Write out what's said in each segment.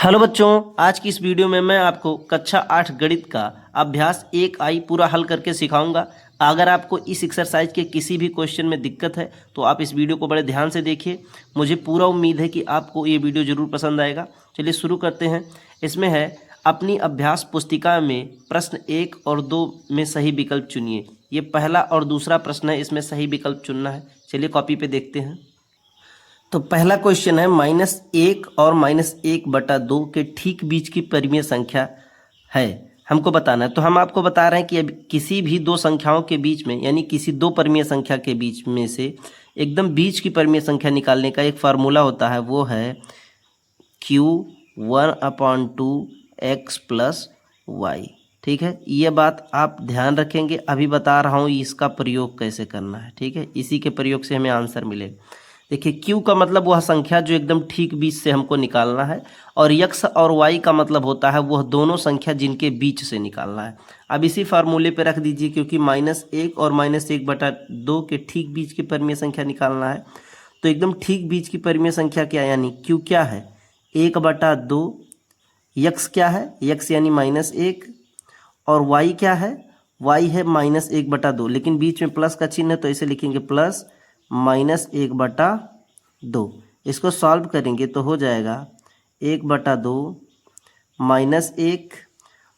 Hello बच्चों, आज की इस वीडियो में मैं आपको कक्षा 8 गणित का अभ्यास 1I पूरा हल करके सिखाऊंगा। अगर आपको इस एक्सरसाइज के किसी भी क्वेश्चन में दिक्कत है तो आप इस वीडियो को बड़े ध्यान से देखिए। मुझे पूरा उम्मीद है कि आपको ये वीडियो ज़रूर पसंद आएगा। चलिए शुरू करते हैं। इसमें है अपनी अभ्यास पुस्तिका में प्रश्न 1 और 2 में सही विकल्प चुनिए। ये पहला और दूसरा प्रश्न है, इसमें सही विकल्प चुनना है। चलिए कॉपी पे देखते हैं। तो पहला क्वेश्चन है -1 और -1/2 के ठीक बीच की परिमेय संख्या है, हमको बताना है। तो हम आपको बता रहे हैं कि अब किसी भी दो संख्याओं के बीच में, यानी किसी दो परिमेय संख्या के बीच में से एकदम बीच की परिमेय संख्या निकालने का एक फार्मूला होता है, वो है Q1/2x + y। ठीक है, ये बात आप ध्यान रखेंगे। अभी बता रहा हूँ इसका प्रयोग कैसे करना है। ठीक है, इसी के प्रयोग से हमें आंसर मिलेगा। देखिए, Q का मतलब वह संख्या जो एकदम ठीक बीच से हमको निकालना है, और X और Y का मतलब होता है वह दोनों संख्या जिनके बीच से निकालना है। अब इसी फार्मूले पे रख दीजिए, क्योंकि -1 और -1/2 के ठीक बीच की परिमेय संख्या निकालना है। तो एकदम ठीक बीच की परिमेय संख्या क्या, यानी Q क्या है 1/2, X क्या है X यानी -1, और Y क्या है Y है -1/2, लेकिन बीच में प्लस का चिन्ह है तो इसे लिखेंगे प्लस -1/2। इसको सॉल्व करेंगे तो हो जाएगा 1/2 -1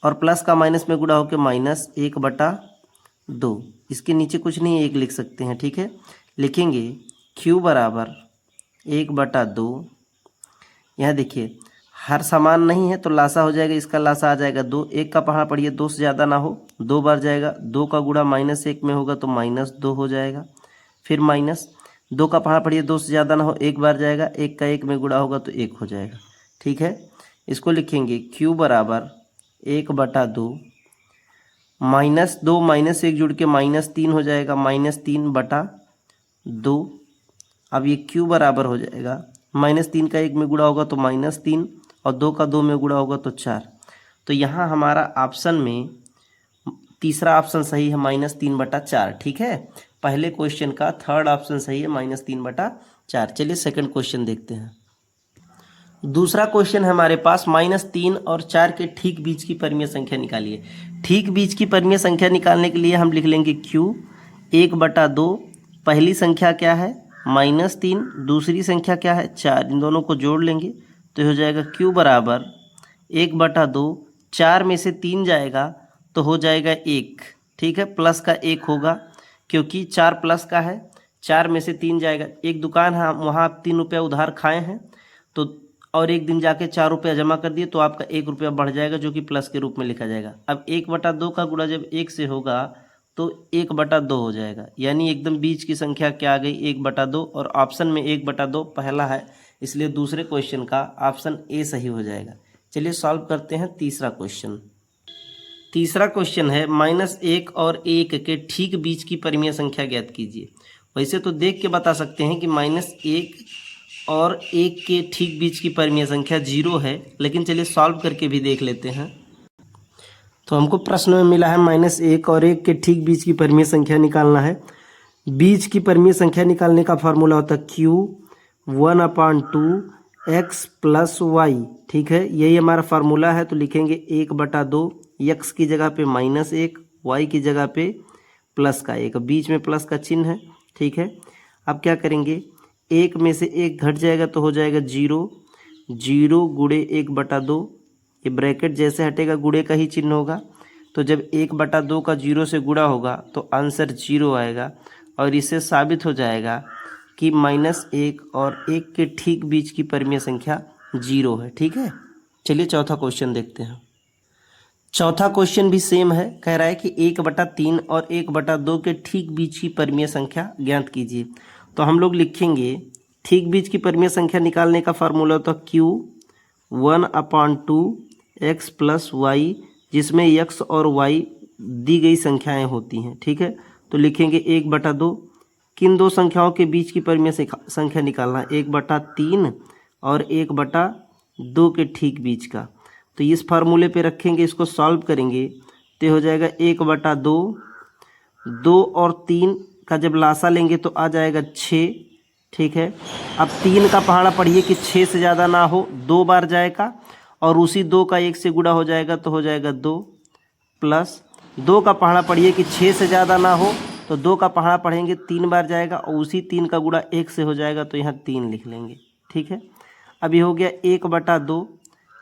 और प्लस का माइनस में गुणा होकर -1/2। इसके नीचे कुछ नहीं, 1 लिख सकते हैं। ठीक है, लिखेंगे Q बराबर 1/2। यहाँ देखिए हर समान नहीं है तो लासा हो जाएगा, इसका लासा आ जाएगा 2। 1 का पहाड़ा पढ़िए, 2 से ज़्यादा ना हो, 2 बार जाएगा। 2 का गुणा -1 में होगा तो -2 हो जाएगा। फिर -2 का पहाड़ा पढ़िए, 2 से ज़्यादा ना हो, 1 बार जाएगा। 1 का 1 में गुणा होगा तो 1 हो जाएगा। ठीक है, इसको लिखेंगे Q बराबर 1/2 -2 -1 जुड़ के -3 हो जाएगा, -3/2। अब ये Q बराबर हो जाएगा, -3 का 1 में गुणा होगा तो -3, और 2 का 2 में गुणा होगा तो 4। तो यहाँ हमारा ऑप्शन में तीसरा ऑप्शन सही है, -3/4। ठीक है, पहले क्वेश्चन का थर्ड ऑप्शन सही है, -3/4। चलिए सेकंड क्वेश्चन देखते हैं। दूसरा क्वेश्चन है हमारे पास -3 और 4 के ठीक बीच की परिमेय संख्या निकालिए। ठीक बीच की परिमेय संख्या निकालने के लिए हम लिख लेंगे Q 1/2। पहली संख्या क्या है -3, दूसरी संख्या क्या है 4, इन दोनों को जोड़ लेंगे तो हो जाएगा Q बराबर 1/2। 4 में से 3 जाएगा तो हो जाएगा 1। ठीक है, प्लस का 1 होगा क्योंकि 4 प्लस का है। 4 में से 3 जाएगा, एक दुकान है वहाँ आप 3 रुपया उधार खाए हैं, तो और एक दिन जाके 4 रुपया जमा कर दिए तो आपका 1 रुपया बढ़ जाएगा, जो कि प्लस के रूप में लिखा जाएगा। अब 1/2 का गुणा जब 1 से होगा तो 1/2 हो जाएगा, यानी एकदम बीच की संख्या क्या आ गई 1/2, और ऑप्शन में 1/2 पहला है, इसलिए दूसरे क्वेश्चन का ऑप्शन ए सही हो जाएगा। चलिए सॉल्व करते हैं तीसरा क्वेश्चन। तीसरा क्वेश्चन है -1 और 1 के ठीक बीच की परिमेय संख्या ज्ञात कीजिए। वैसे तो देख के बता सकते हैं कि -1 और 1 के ठीक बीच की परिमेय संख्या 0 है, लेकिन चलिए सॉल्व करके भी देख लेते हैं। तो हमको प्रश्न में मिला है -1 और 1 के ठीक बीच की परिमेय संख्या निकालना है। बीच की परिमेय संख्या निकालने का फार्मूला होता है Q1/2x + y। ठीक है, यही हमारा फार्मूला है। तो लिखेंगे 1/2, x की जगह पे -1, y की जगह पे प्लस का 1, बीच में प्लस का चिन्ह है। ठीक है, अब क्या करेंगे, 1 में से 1 घट जाएगा तो हो जाएगा 0। 0 गुणे 1/2, ये ब्रैकेट जैसे हटेगा गुणे का ही चिन्ह होगा। तो जब 1/2 का 0 से गुणा होगा तो आंसर 0 आएगा, और इससे साबित हो जाएगा कि -1 और 1 के ठीक बीच की परिमेय संख्या 0 है। ठीक है, चलिए चौथा क्वेश्चन देखते हैं। चौथा क्वेश्चन भी सेम है, कह रहा है कि 1/3 और 1/2 के ठीक बीच की परिमेय संख्या ज्ञात कीजिए। तो हम लोग लिखेंगे ठीक बीच की परिमेय संख्या निकालने का फार्मूला तो Q1/2x + y, जिसमें x और y दी गई संख्याएं होती हैं। ठीक है, तो लिखेंगे 1/2। किन दो संख्याओं के बीच की परिमेय संख्या निकालना है, 1/3 और 1/2 के ठीक बीच का। तो इस फार्मूले पे रखेंगे, इसको सॉल्व करेंगे तो हो जाएगा 1/2। 2 और 3 का जब लासा लेंगे तो आ जाएगा 6। ठीक है, अब 3 का पहाड़ा पढ़िए कि 6 से ज़्यादा ना हो, 2 बार जाएगा, और उसी 2 का 1 से गुणा हो जाएगा तो हो जाएगा 2 प्लस 2 का पहाड़ा पढ़िए कि 6 से ज़्यादा ना हो, तो 2 का पहाड़ा पढ़ेंगे 3 बार जाएगा और उसी 3 का गुणा 1 से हो जाएगा तो यहाँ 3 लिख लेंगे। ठीक है, अभी हो गया 1/2,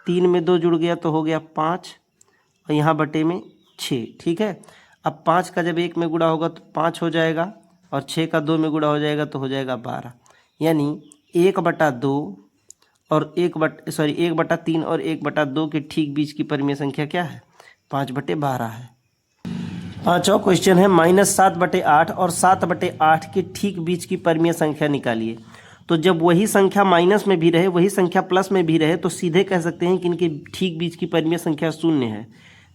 3 में 2 जुड़ गया तो हो गया 5 और यहाँ बटे में 6। ठीक है, अब 5 का जब 1 में गुणा होगा तो 5 हो जाएगा और 6 का 2 में गुणा हो जाएगा तो हो जाएगा 12। यानी 1/2 और 1/3 और 1/2 के ठीक बीच की परिमेय संख्या क्या है? 5/12 है। पांचवा क्वेश्चन है -7/8 और 7/8 के ठीक बीच की परिमेय संख्या निकालिए। तो जब वही संख्या माइनस में भी रहे, वही संख्या प्लस में भी रहे, तो सीधे कह सकते हैं कि इनके ठीक बीच की परिमेय संख्या 0 है।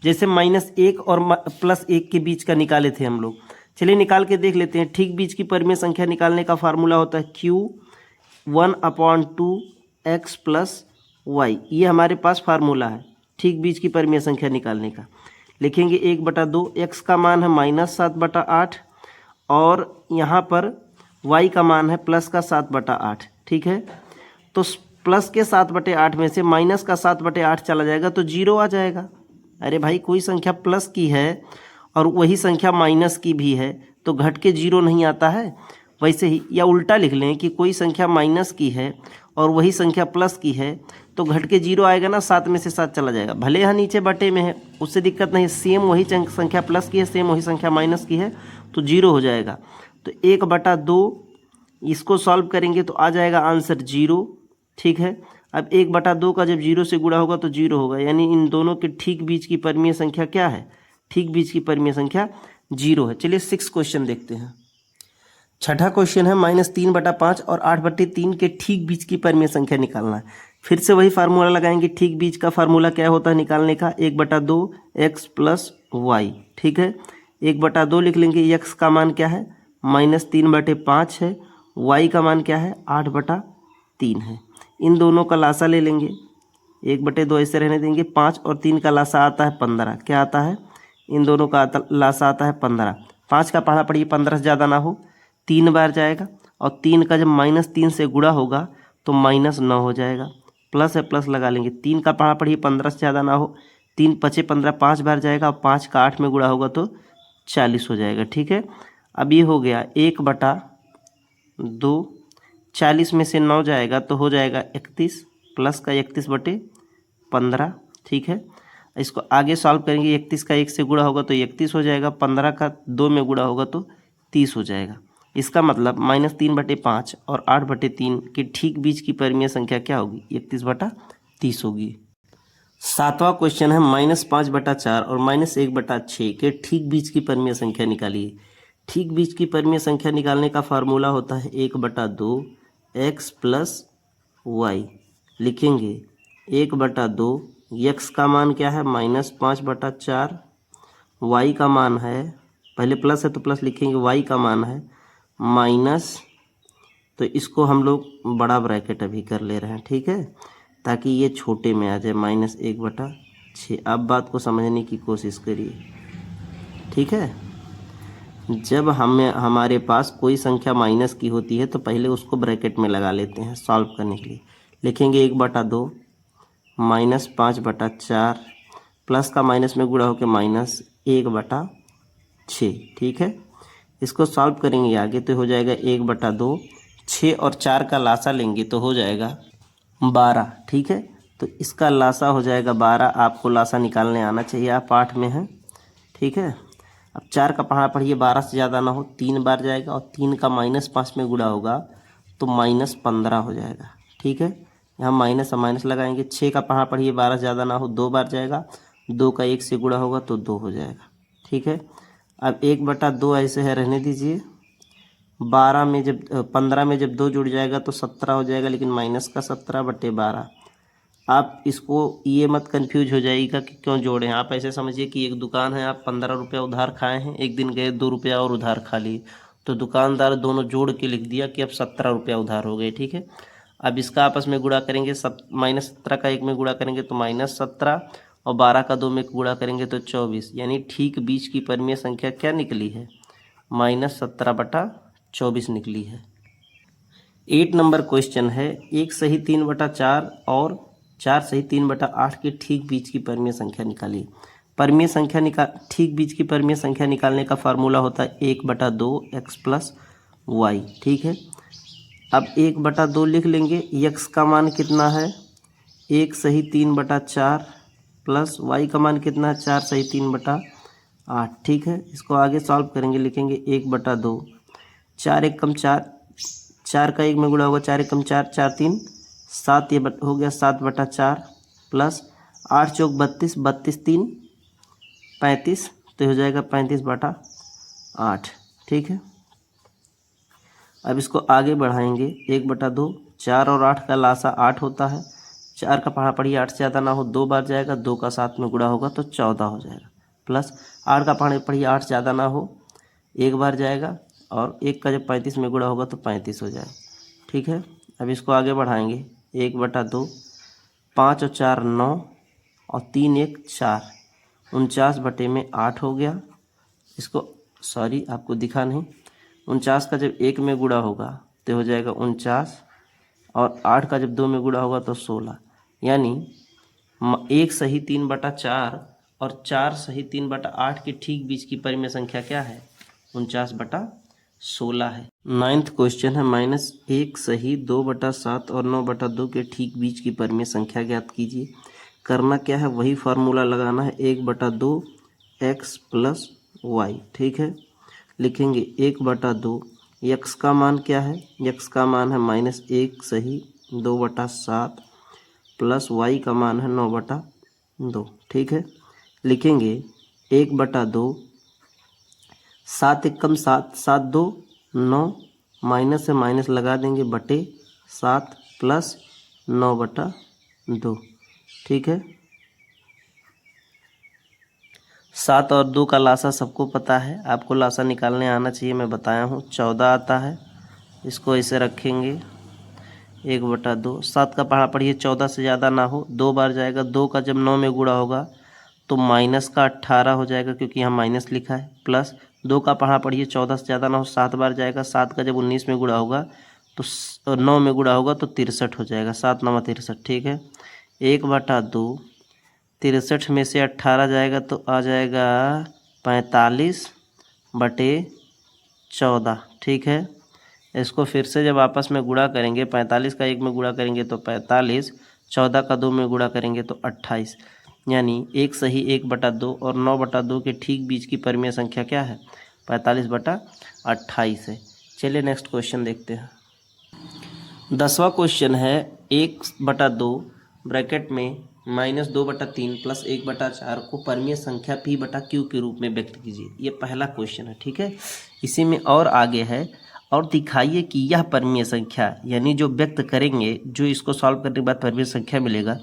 जैसे -1 और +1 के बीच का निकाले थे हम लोग। चलिए निकाल के देख लेते हैं। ठीक बीच की परिमेय संख्या निकालने का फार्मूला होता है Q 1/2 x + y। ये हमारे पास फार्मूला है ठीक बीच की परिमेय संख्या निकालने का। लिखेंगे 1/2, x का मान है -7/8 और यहाँ पर y का मान है प्लस का 7/8। ठीक है, तो प्लस के 7/8 में से माइनस का 7/8 चला जाएगा तो 0 आ जाएगा। अरे भाई, कोई संख्या प्लस की है और वही संख्या माइनस की भी है तो घट के 0 नहीं आता है। वैसे ही, या उल्टा लिख लें कि कोई संख्या माइनस की है और वही संख्या प्लस की है तो घट के 0 आएगा ना, 7 में से 7 चला जाएगा। भले यहाँ नीचे बटे में है, उससे दिक्कत नहीं, सेम वही संख्या प्लस की है, सेम वही संख्या माइनस की है तो 0 हो जाएगा। तो 1/2 इसको सॉल्व करेंगे तो आ जाएगा आंसर 0। ठीक है, अब 1/2 का जब 0 से गुणा होगा तो 0 होगा, यानी इन दोनों के ठीक बीच की परिमेय संख्या क्या है? ठीक बीच की परिमेय संख्या 0 है। चलिए 6 क्वेश्चन देखते हैं। छठा क्वेश्चन है -3/5 और 8/3 के ठीक बीच की परिमेय संख्या निकालना है। फिर से वही फार्मूला लगाएंगे। ठीक बीच का फार्मूला क्या होता है निकालने का? 1/2 x + y। ठीक है, 1/2 लिख लेंगे। x का मान क्या है? -3/5 है। y का मान क्या है? 8/3 है। इन दोनों का लासा ले लेंगे। 1/2 ऐसे रहने देंगे। 5 और 3 का लासा आता है 15। क्या आता है? इन दोनों का लासा आता है 15। 5 का पहाड़ा पढ़िए, 15 से ज़्यादा ना हो, 3 बार जाएगा और 3 का जब -3 से गुणा होगा तो -9 हो जाएगा। प्लस है, प्लस लगा लेंगे। 3 का पहाड़ा पढ़िए, 15 से ज़्यादा ना हो, 3 × 5 = 15, 5 बार जाएगा और 5 का 8 में गुणा होगा तो 40 हो जाएगा। ठीक है, अब ये हो गया 1/2, 40 में से 9 जाएगा तो हो जाएगा 31, प्लस का 31/15। ठीक है, इसको आगे सॉल्व करेंगे। 31 का 1 से गुणा होगा तो 31 हो जाएगा, 15 का 2 में गुणा होगा तो 30 हो जाएगा। इसका मतलब -3/5 और 8/3 के ठीक बीच की परिमेय संख्या क्या होगी? 31/30 होगी। सातवां क्वेश्चन है -5/4 और -1/6 के ठीक बीच की परिमेय संख्या निकालिए। ठीक बीच की परिमेय संख्या निकालने का फार्मूला होता है 1/2 x + y। लिखेंगे 1/2, x का मान क्या है? -5/4, y का मान है, पहले प्लस है तो प्लस लिखेंगे, y का मान है माइनस, तो इसको हम लोग बड़ा ब्रैकेट अभी कर ले रहे हैं। ठीक है, ताकि ये छोटे में आ जाए, -1/6। अब बात को समझने की कोशिश करिए। ठीक है, जब हमारे पास कोई संख्या माइनस की होती है तो पहले उसको ब्रैकेट में लगा लेते हैं सॉल्व करने के लिए। लिखेंगे 1/2 -5/4 प्लस का माइनस में गुणा होकर -1/6। ठीक है, इसको सॉल्व करेंगे आगे तो हो जाएगा 1/2, 6 और 4 का लासा लेंगे तो हो जाएगा 12। ठीक है, तो इसका लासा हो जाएगा 12। आपको लासा निकालने आना चाहिए, आप 8 में हैं। ठीक है, अब 4 का पहाड़ा पढ़िए, 12 से ज़्यादा ना हो, 3 बार जाएगा और 3 का -5 में गुणा होगा तो -15 हो जाएगा। ठीक है, यहाँ माइनस और माइनस लगाएंगे। 6 का पहाड़ा पढ़िए, 12 से ज़्यादा ना हो, 2 बार जाएगा, 2 का 1 से गुणा होगा तो 2 हो जाएगा। ठीक है, अब 1/2 ऐसे है, रहने दीजिए। 15 में जब 2 जुड़ जाएगा तो 17 हो जाएगा, लेकिन माइनस का 17/12। आप इसको ये मत कंफ्यूज हो जाइएगा कि क्यों जोड़े हैं। आप ऐसे समझिए कि एक दुकान है, आप 15 रुपया उधार खाए हैं, एक दिन गए 2 रुपया और उधार खा लिए, तो दुकानदार दोनों जोड़ के लिख दिया कि अब 17 रुपया उधार हो गए। ठीक है, अब इसका आपस में गुणा करेंगे, -17 का 1 में गुणा करेंगे तो -17 और 12 का 2 में गुणा करेंगे तो 24। यानी ठीक बीच की परिमेय संख्या क्या निकली है? -17/24 निकली है। 8 नंबर क्वेश्चन है 1 सही 3/4 और 4 सही 3/8 के ठीक बीच की परिमेय संख्या निकालिए। परिमेय संख्या ठीक बीच की परिमेय संख्या निकालने का फार्मूला होता है 1/2 x प्लस वाई। ठीक है, अब 1/2 लिख लेंगे। x का मान कितना है 1 सही 3/4 प्लस वाई का मान कितना है 4 सही 3/8। ठीक है, इसको आगे सॉल्व करेंगे, लिखेंगे 1/2, 4 एकम 4, 4 का 1 में गुणा होगा 4 एकम 4, 4 3 7, ये हो गया 7/4 प्लस 8 चौक 32, 32 3 35, तो हो जाएगा 35/8। ठीक है, अब इसको आगे बढ़ाएंगे 1/2, 4 और 8 का लासा 8 होता है, 4 का पढ़ा पढ़िए 8 से ज़्यादा ना हो, 2 बार जाएगा, 2 का 7 में गुणा होगा तो 14 हो जाएगा, प्लस 8 का पढ़ा पढ़िए 8 से ज़्यादा ना हो, 1 बार जाएगा और 1 का जब 35 में गुणा होगा तो 35 हो जाएगा। ठीक है, अब इसको आगे बढ़ाएंगे 1/2, 5 और 4 9 और 3 1 4, 49/8 हो गया। इसको सॉरी आपको दिखा नहीं, 49 का जब 1 में गुणा होगा तो हो जाएगा 49 और 8 का जब 2 में गुणा होगा तो 16, यानी 1 सही 3/4 और 4 सही 3/8 के ठीक बीच की परिमेय संख्या क्या है 49/16 है। 9th क्वेश्चन है -1 सही 2/7 और 9/2 के ठीक बीच की परिमेय संख्या ज्ञात कीजिए। करना क्या है, वही फार्मूला लगाना है 1/2 x प्लस वाई। ठीक है, लिखेंगे 1/2, x का मान क्या है, x का मान है -1 सही 2/7 प्लस y का मान है 9/2। ठीक है, लिखेंगे 1/2, 7 एकम 7, 7 2 9, माइनस से माइनस लगा देंगे बटे 7 प्लस 9/2। ठीक है, 7 और 2 का लासा सबको पता है, आपको लासा निकालने आना चाहिए, मैं बताया हूँ 14 आता है। इसको ऐसे रखेंगे 1/2, 7 का पढ़ा पढ़िए 14 से ज़्यादा ना हो, 2 बार जाएगा, 2 का जब 9 में गुणा होगा तो माइनस का 18 हो जाएगा क्योंकि यहाँ माइनस लिखा है, प्लस 2 का पढ़ा पढ़िए 14 से ज़्यादा ना हो, 7 बार जाएगा, 7 का जब 19 में गुणा होगा तो 9 में गुणा होगा तो 63 हो जाएगा, 7 9 63। ठीक है, 1/2, 63 में से 18 जाएगा तो आ जाएगा 45/14। ठीक है, इसको फिर से जब आपस में गुणा करेंगे, 45 का 1 में गुणा करेंगे तो 45, 14 का 2 में गुणा करेंगे तो 28, यानी 1 सही 1/2 और 9/2 के ठीक बीच की परिमेय संख्या क्या है 45/28 है। चलिए नेक्स्ट क्वेश्चन देखते हैं। 10वां क्वेश्चन है 1/2 ब्रैकेट में -2/3 प्लस 1/4 को परिमेय संख्या p/q के रूप में व्यक्त कीजिए। ये पहला क्वेश्चन है। ठीक है, इसी में और आगे है, और दिखाइए कि यह परिमेय संख्या, यानी जो व्यक्त करेंगे, जो इसको सॉल्व करने के बाद परिमेय संख्या मिलेगा,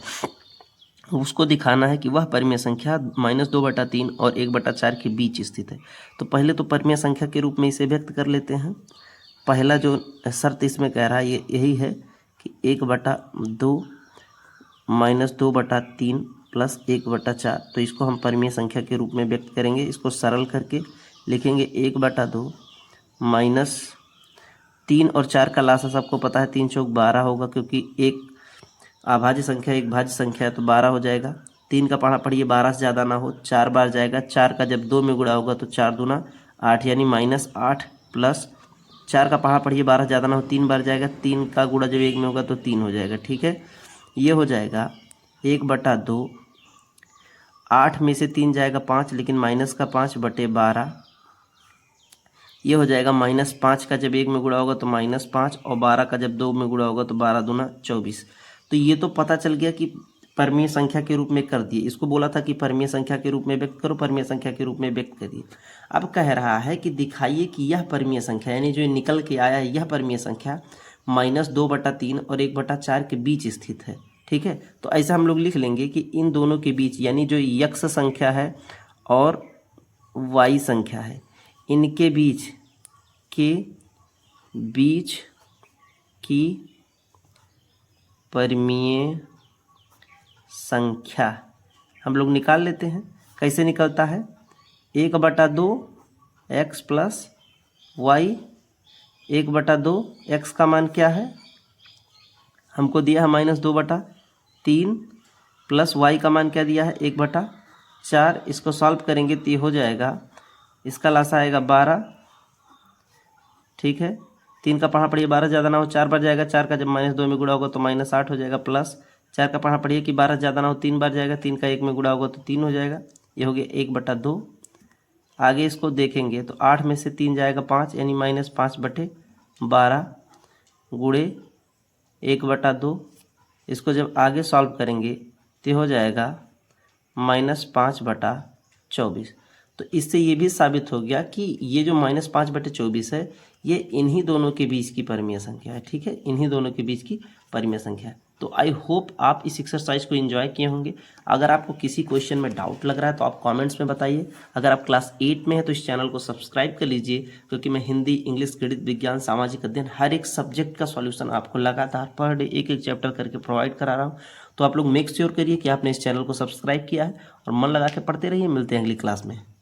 उसको दिखाना है कि वह परिमेय संख्या -2/3 और 1/4 के बीच स्थित है। तो पहले तो परिमेय संख्या के रूप में इसे व्यक्त कर लेते हैं। पहला जो शर्त इसमें कह रहा है ये यही है कि 1/2 -2/3 प्लस 1/4, तो इसको हम परिमेय संख्या के रूप में व्यक्त करेंगे। इसको सरल करके लिखेंगे 1/2 -3 और 4 का लासा सबको पता है, 3 चौक 12 होगा, क्योंकि एक अभाज्य संख्या एक भाज्य संख्या है तो 12 हो जाएगा। 3 का पढ़ा पढ़िए 12 से ज़्यादा ना हो, 4 बार जाएगा, 4 का जब 2 में गुणा होगा तो 4 दूना 8, यानी -8 प्लस 4 का पढ़ा पढ़िए 12 से ज़्यादा ना हो, 3 बार जाएगा, 3 का गुणा जब 1 में होगा तो 3 हो जाएगा। ठीक है, ये हो जाएगा 1/2, 8 में से 3 जाएगा 5, लेकिन माइनस का 5/12, ये हो जाएगा -5 का जब 1 में गुणा होगा तो -5 और 12 का जब 2 में गुणा होगा तो 12 दूना 24। तो ये तो पता चल गया कि परिमेय संख्या के रूप में कर दिए। इसको बोला था कि परिमेय संख्या के रूप में व्यक्त करो, परिमेय संख्या के रूप में व्यक्त करिए। अब कह रहा है कि दिखाइए कि यह परिमेय संख्या, यानी जो निकल के आया है यह परिमेय संख्या -2/3 और 1/4 के बीच स्थित है। ठीक है, तो ऐसा हम लोग लिख लेंगे कि इन दोनों के बीच, यानी जो x संख्या है और y संख्या है, इनके बीच की परिमेय संख्या हम लोग निकाल लेते हैं। कैसे निकलता है, 1/2 x प्लस वाई, 1/2 x का मान क्या है, हमको दिया है -2/3, 3 प्लस वाई का मान क्या दिया है 1/4। इसको सॉल्व करेंगे तो ये हो जाएगा, इसका लासा आएगा 12। ठीक है, 3 का पढ़ा पढ़िए 12 ज़्यादा ना हो 4 बार जाएगा, 4 का जब -2 में गुणा होगा तो -8 हो जाएगा, प्लस 4 का पढ़ा पढ़िए कि 12 ज़्यादा ना हो 3 बार जाएगा, 3 का 1 में गुणा होगा तो 3 हो जाएगा। ये हो गया 1/2। आगे इसको देखेंगे तो 8 में से 3 जाएगा 5, यानी -5/12 गुणे 1/2। इसको जब आगे सॉल्व करेंगे तो हो जाएगा -5/24। तो इससे ये भी साबित हो गया कि ये जो -5/24 है ये इन्हीं दोनों के बीच की परिमेय संख्या है। ठीक है, इन्हीं दोनों के बीच की परिमेय संख्या है। तो आई होप आप इस एक्सरसाइज को एंजॉय किए होंगे। अगर आपको किसी क्वेश्चन में डाउट लग रहा है तो आप कमेंट्स में बताइए। अगर आप क्लास 8 में हैं तो इस चैनल को सब्सक्राइब कर लीजिए, क्योंकि मैं हिंदी, इंग्लिश, गणित, विज्ञान, सामाजिक अध्ययन हर एक सब्जेक्ट का सॉल्यूशन आपको लगातार पर डे एक चैप्टर करके प्रोवाइड करा रहा हूँ। तो आप लोग मेक श्योर करिए कि आपने इस चैनल को सब्सक्राइब किया है और मन लगा के पढ़ते रहिए। मिलते हैं अगली क्लास में।